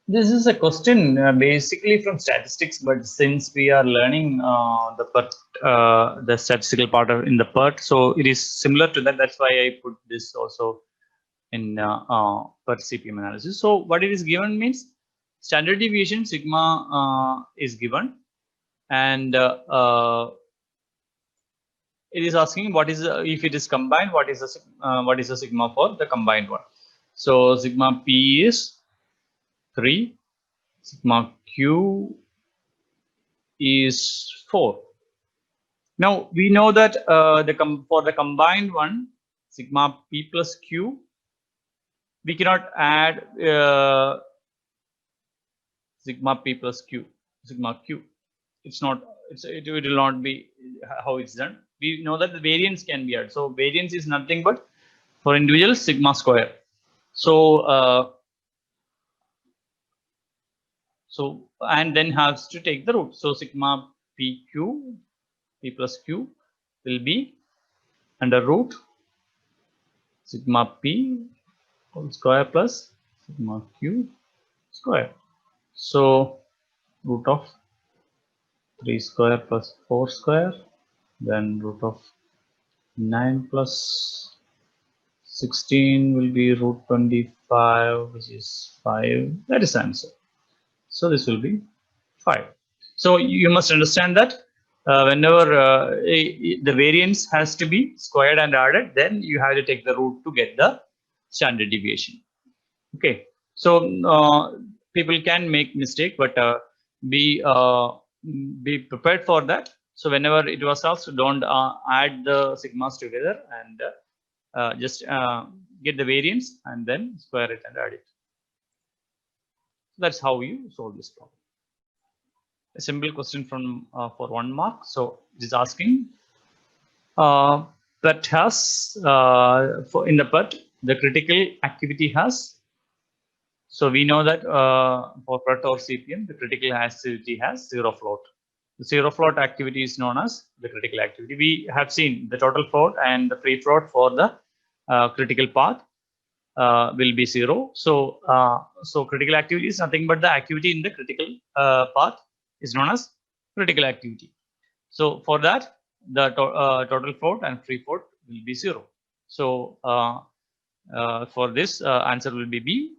This is a question basically from statistics, but since we are learning the statistical part of in the PERT, so it is similar to that. That's why I put this also in PERT CPM analysis. So what it is given means standard deviation sigma is given, and it is asking what is if it is combined, what is the sigma for the combined one. So sigma P is 3, sigma Q is 4. Now we know that for the combined one, sigma P plus Q, we cannot add sigma P plus Q, sigma Q. It will not be how it's done. We know that the variance can be added. So variance is nothing but for individual sigma square. So and then has to take the root. So sigma P plus Q will be under root sigma P whole square plus sigma Q square. So root of 3 square plus 4 square, then root of 9 plus 16 will be root 25, which is 5. That is the answer. So this will be 5. So you must understand that whenever the variance has to be squared and added, then you have to take the root to get the standard deviation. Okay, so people can make mistake, but be prepared for that. So whenever it was asked, don't add the sigmas together, and just get the variance and then square it and add it. So that's how you solve this problem. A simple question from for 1 mark. So it is asking PERT has in the PERT the critical activity has. So we know that for PERT or CPM the critical activity has zero float. The zero float activity is known as the critical activity. We have seen the total float and the free float for the critical path will be 0. So so critical activity is nothing but the activity in the critical path is known as critical activity. So for that, the total float and free float will be 0. So for this answer will be B,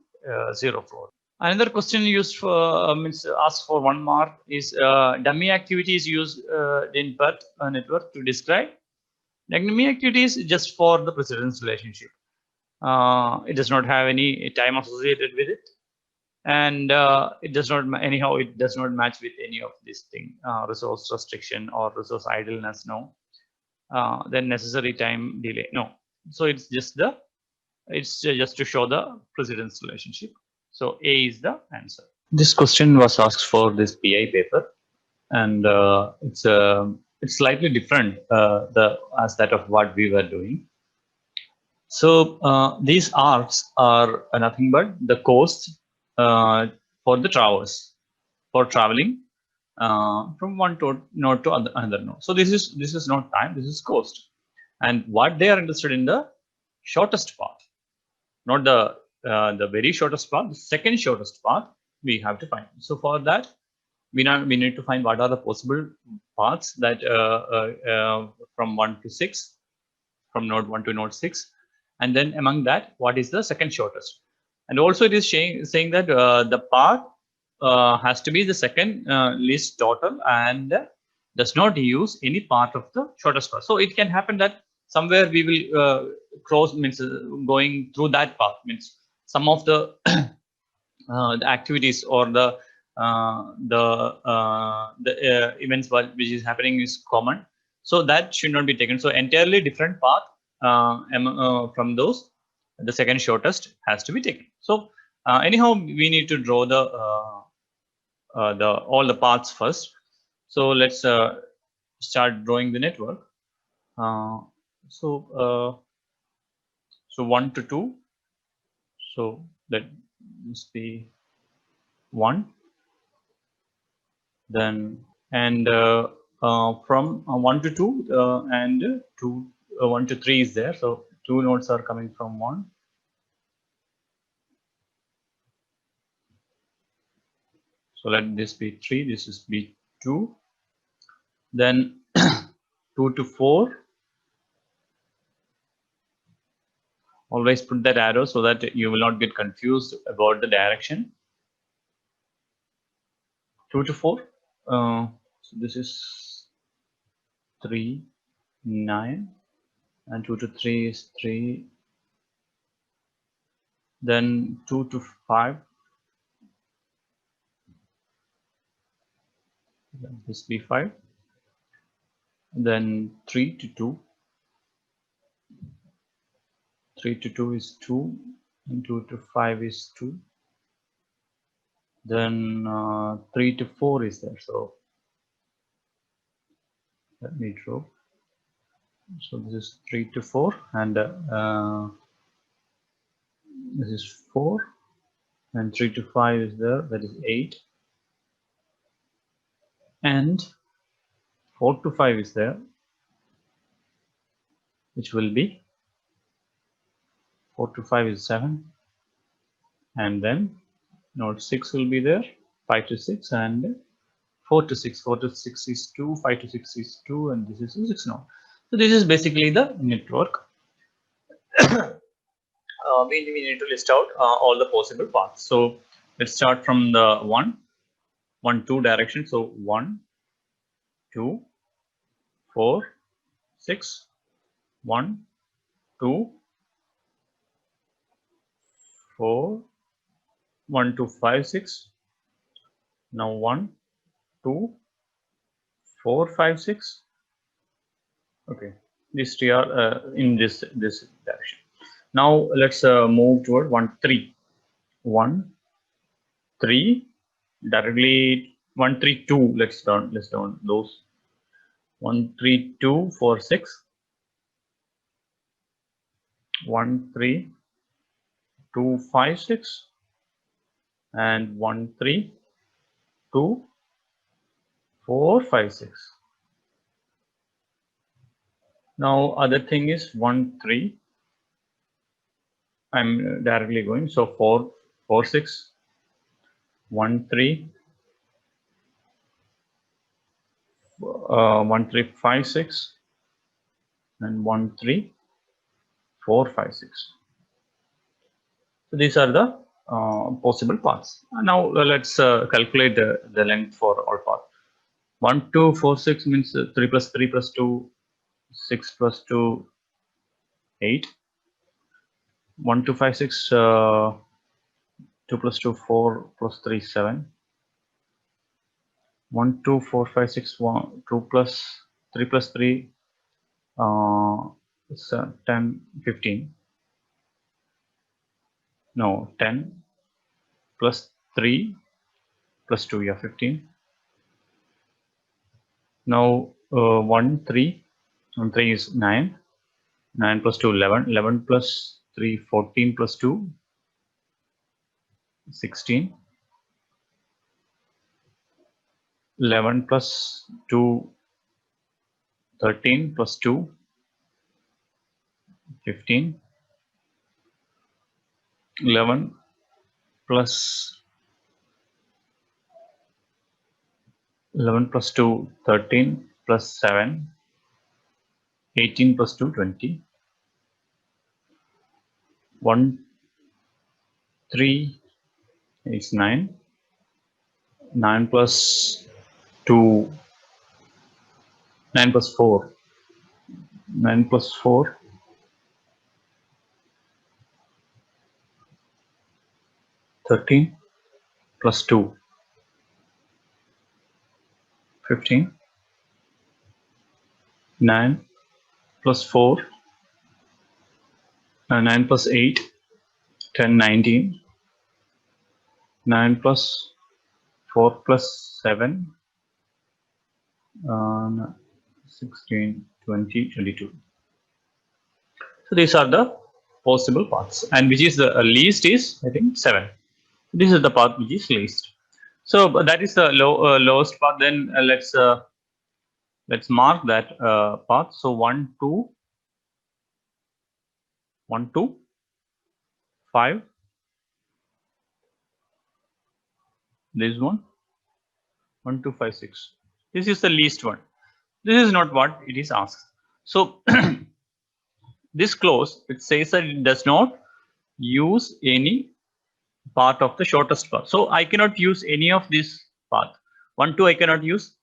0 float. Another question used for means asked for 1 mark is dummy activity is used in PERT network to describe. Dummy activity is just for the precedence relationship. It does not have any time associated with it, and it does not it does not match with any of this thing, resource restriction or resource idleness, no. Then necessary time delay, no. So it's just to show the precedence relationship. So A is the answer. This question was asked for this PI paper, and it's slightly different as that of what we were doing. So these arcs are nothing but the cost for the for traveling from one node to another node. So this is not time, this is cost, and what they are interested in the shortest path, not the very shortest path, the second shortest path we have to find. So for that we need to find what are the possible paths that from 1 to 6, from node 1 to node 6, and then among that what is the second shortest. And also it is saying that the path has to be the second least total and does not use any part of the shortest path. So it can happen that somewhere we will cross, means going through that path, means some of the the activities or the events which is happening is common, so that should not be taken. So entirely different path from those, the second shortest has to be taken. So anyhow we need to draw the all the paths first. So let's start drawing the network. So 1 to 2, so that must be 1, then and from 1 to 2 and 2 1 to 3 is there, so 2 nodes are coming from 1, So let this be 3, this is be 2. Then 2 to 4. Always put that arrow so that you will not get confused about the direction. 2 to 4. So this is 3, 9, and 2 to 3 is 3. Then 2 to 5. This be 5. Then 3 to 2. 3 to 2 is 2, and 2 to 5 is 2. Then 3 to 4 is there. So let me draw. So this is 3 to 4, and this is 4, and 3 to 5 is there, that is 8, and 4 to 5 is there, which will be 4 to 5 is 7, and then node 6 will be there, 5 to 6, and 4 to 6. 4 to 6 is 2, 5 to 6 is 2, and this is 6 node. So this is basically the network. We need to list out all the possible paths. So let's start from the 1, 2 direction. So 1, 2, 4, 6, 1, 2, 4, 1, 2, 5, 6. Now 1, 2, 4, 5, 6. Okay, these three are in this direction. Now let's move toward 1, 3. 1, 3, directly 1, 3, 2. Let's down those. 1, 3, 2, 4, 6. 1, 3, 2, 5, 6, and 1, 3, 2, 4, 5, 6. Now other thing is 1, 3. I'm directly going. So 4, 4, 6, 1, 3, 1, 3, 5, 6, and 1, 3, 4, 5, 6. So these are the possible paths. Now let's calculate the length for all paths. 1, 2, 4, 6 means 3 plus 3 plus 2, 6 plus 2, 8. 1, 2, 5, 6, 2 plus 2, 4 plus 3, 7. 1, 2, 4, 5, 6, 1, 2 plus 3 plus 3, 10, 15. No, 10 plus 3 plus 2, yeah, 15. Now 1, 3, and 3 is 9. 9 plus 2, 11. 11 plus 3, 14 plus 2, 16. 11 plus 2, 13 plus 2, 15. 11 plus 11 plus 2, 13 plus 7, 18 plus 2, 20. 1, 3 is 9. 9 plus 2, 9 plus 4. 9 plus 4, 13 plus 2, 15. 9 plus 4, 9 plus 8, 10, 19. 9 plus 4 plus 7, 16, 20, 22. So these are the possible paths, and which is the least is, I think, 7. This is the path which is least. So that is the lowest path. Then let's mark that path. So 1, 2, 1, 2, 5. This one, 1, 2, 5, 6. This is the least one. This is not what it is asked. So this clause, it says that it does not use any part of the shortest path. So I cannot use any of this path. 1, 2 I cannot use.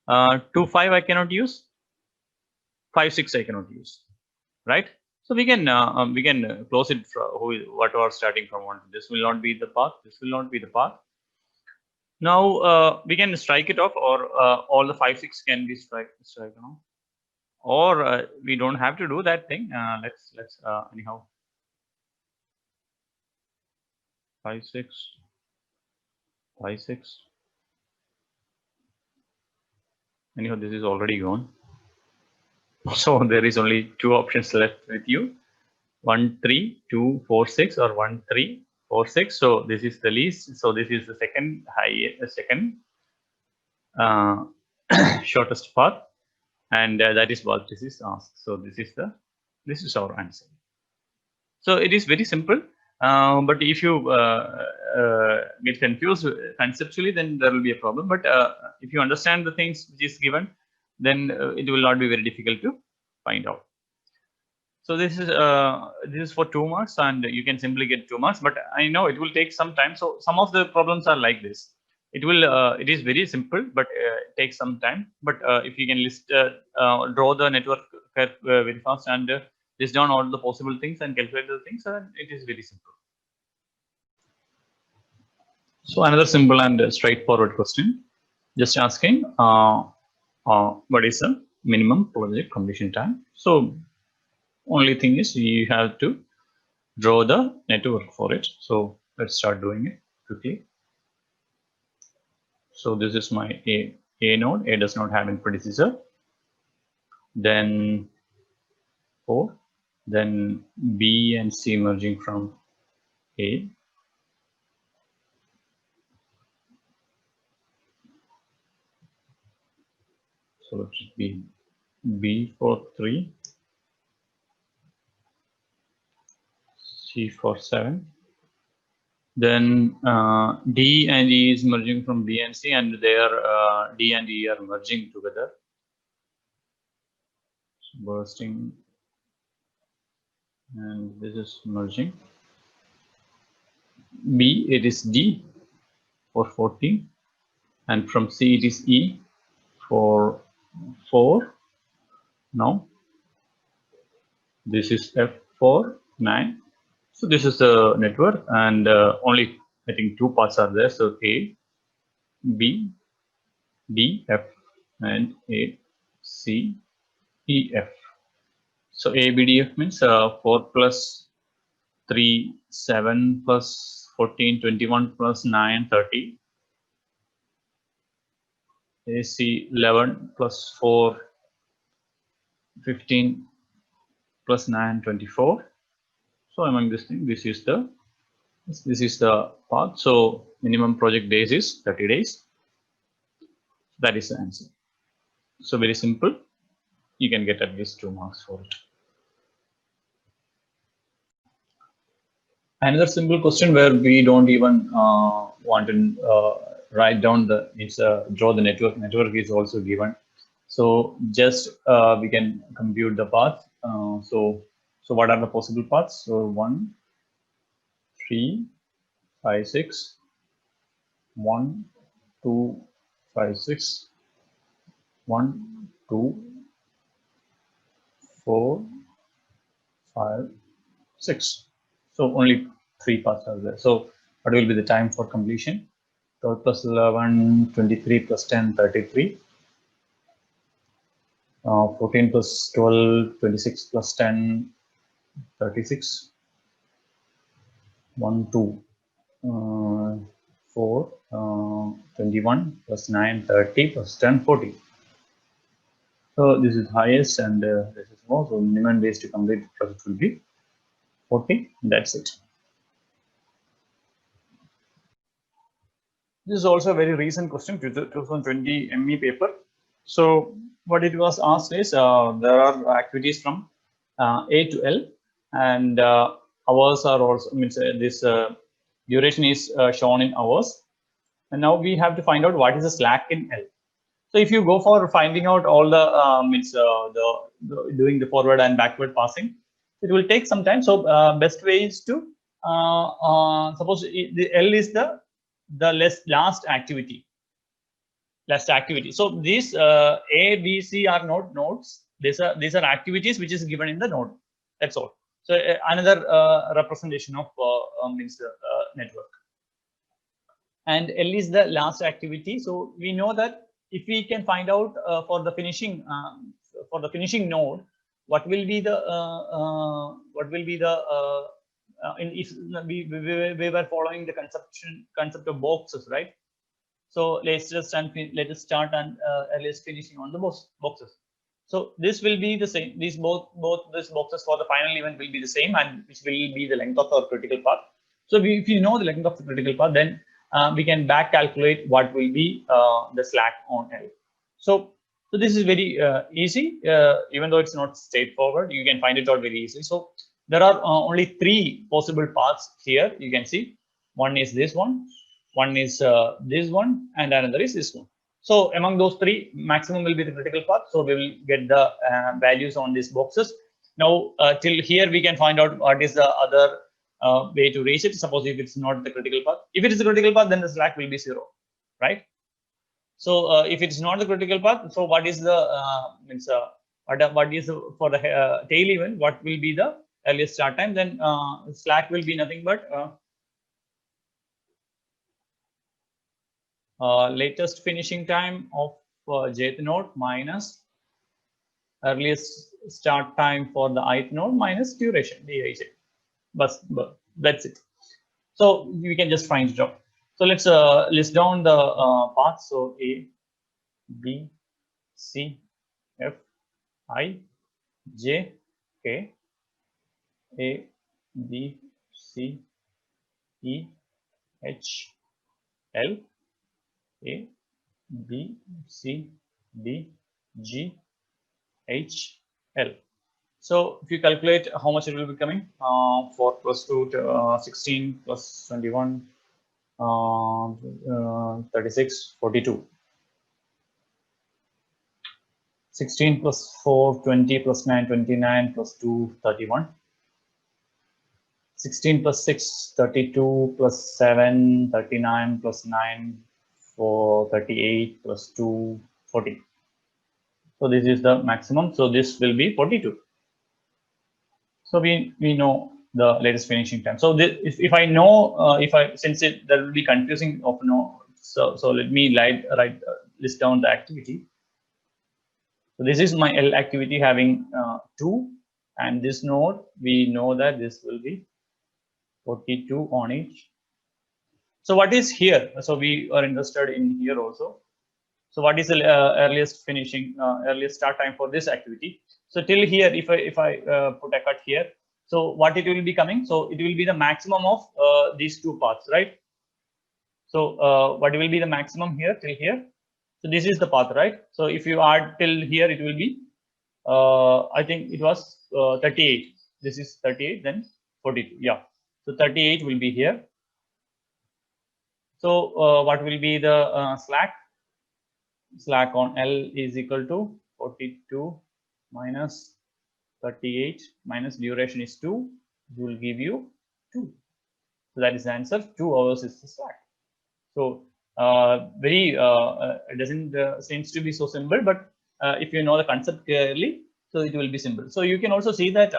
2, 5 I cannot use. 5, 6 I cannot use. Right? So we can close it from whatever starting from 1. This will not be the path. This will not be the path. Now we can strike it off, or all the 5, 6 can be strike off, or we don't have to do that thing. Let's anyhow 5, 6, 5, 6. Anyhow, this is already gone. So there is only 2 options left with you: 1, 3, 2, 4, 6, or 1, 3, 4, 6. So this is the least. So this is the second shortest path, and that is what this is asked. So this is our answer. So it is very simple, but if you get confused conceptually, then there will be a problem. But if you understand the things which is given, then it will not be very difficult to find out. So this is for 2 marks, and you can simply get 2 marks. But I know it will take some time. So some of the problems are like this. It is very simple, but it takes some time. But if you can draw the network curve very fast and list down all the possible things and calculate the things, it is very simple. So another simple and straightforward question, just asking what is the minimum project completion time. So only thing is you have to draw the network for it. So let's start doing it quickly. So this is my A node. A does not have any predecessor. Then 4. Then B and C merging from A. So let it be B for 3, C for 7. Then D and E is merging from B and C, and their D and E are merging together. So bursting, and this is merging. B, it is D for 14, and from C it is E for 4. Now this is F for 9. So this is the network, and only I think 2 parts are there. So A, B, D, F, and A, C, E, F. So A, B, D, F means 4 plus 3, 7 plus 14, 21 plus 9, 30. AC 11 plus 4, 15 plus 9, 24. So among this thing, this is the path. So minimum project days is 30 days. That is the answer. So very simple. You can get at least 2 marks for it. Another simple question where we don't even want to write down draw the network. Network is also given. So just we can compute the path. So what are the possible paths? So 1, 3, 5, 6, 1, 2, 5, 6, 1, 2, 4, 5, 6. So only 3 paths are there. So what will be the time for completion? 12 plus 11, 23 plus 10, 33. 14 plus 12, 26 plus 10, 36. 1, 2, 4, 21 plus 9, 30 plus 10, 40. So this is highest, and this is more. So minimum days to complete the project will be 40. That's it. This is also a very recent question, 2020 ME paper. So what it was asked is there are activities from A to L, and hours are also, means this duration is shown in hours. And now we have to find out what is the slack in L. So if you go for finding out all the doing the forward and backward passing, it will take some time. So best way is to suppose the L is the last activity. So these A, B, C are not nodes. These are activities which is given in the node. That's all. So another representation of network. And L is the last activity. So we know that if we can find out for the finishing node, what will be the if we were following the concept of boxes, right? So let us start and earliest finishing on the boxes. So this will be the same. These both these boxes for the final event will be the same, and which will be the length of our critical path. So if you know the length of the critical path, then we can back calculate what will be the slack on L. So this is very easy, even though it's not straightforward. You can find it out very easily. So there are only 3 possible paths here. You can see one is this one is this one, and another is this one. So among those 3, maximum will be the critical path. So we will get the values on these boxes. Now till here we can find out what is the other way to reach it. Suppose if it's not the critical path, if it is the critical path, then the slack will be 0, right? So if it's not the critical path, so what is the what is for the tail event? What will be the earliest start time? Then slack will be nothing but latest finishing time of jth node minus earliest start time for the ith node minus duration dij. But that's it. So we can just find it out. So let's list down the paths. So A, B, C, F, I, J, K, A, B, C, E, H, L, A, B, C, D, G, H, L. So if you calculate how much it will be coming, 4 plus 2, 16 plus 21, 36, 42. 16 plus 4, 20 plus 9, 29 plus 2, 31. 16 plus 6, 32 plus 7, 39 plus 9, 4, 38 plus 2, 40. So this is the maximum. So this will be 42. So we know the latest finishing time. So this, if I know since it that will be confusing of no. So let me list down the activity. So this is my L activity having 2, and this node we know that this will be 42 on each. So what is here? So we are interested in here also. So what is the earliest start time for this activity? So till here, if I put a cut here, so what it will be coming? So it will be the maximum of these 2 paths, right? So what will be the maximum here till here? So this is the path, right? So if you add till here, it will be I think it was 38. This is 38, then 42. Yeah. So 38 will be here. So what will be the slack? Slack on L is equal to 42 minus 38 minus duration is 2. It will give you 2. So that is the answer. 2 hours is the slack. So very it doesn't seems to be so simple, but if you know the concept clearly, so it will be simple. So you can also see that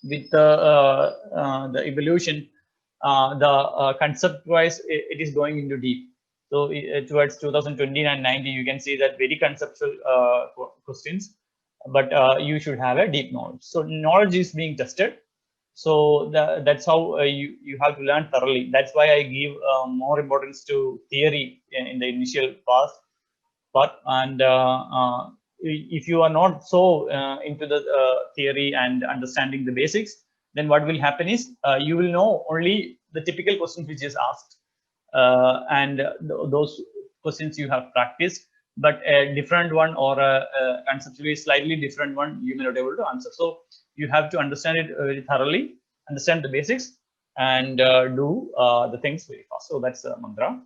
with the evolution, the concept wise it is going into deep. So towards 2020 and 90, you can see that very conceptual questions, but you should have a deep knowledge. So knowledge is being tested. So that's how you have to learn thoroughly. That's why I give more importance to theory in the initial part. And if you are not so into the theory and understanding the basics, then what will happen is you will know only the typical questions which is asked, and those questions you have practiced, but a different one or a conceptually slightly different one you may not be able to answer. So you have to understand it very thoroughly, understand the basics, and do the things very fast. So that's a mantra.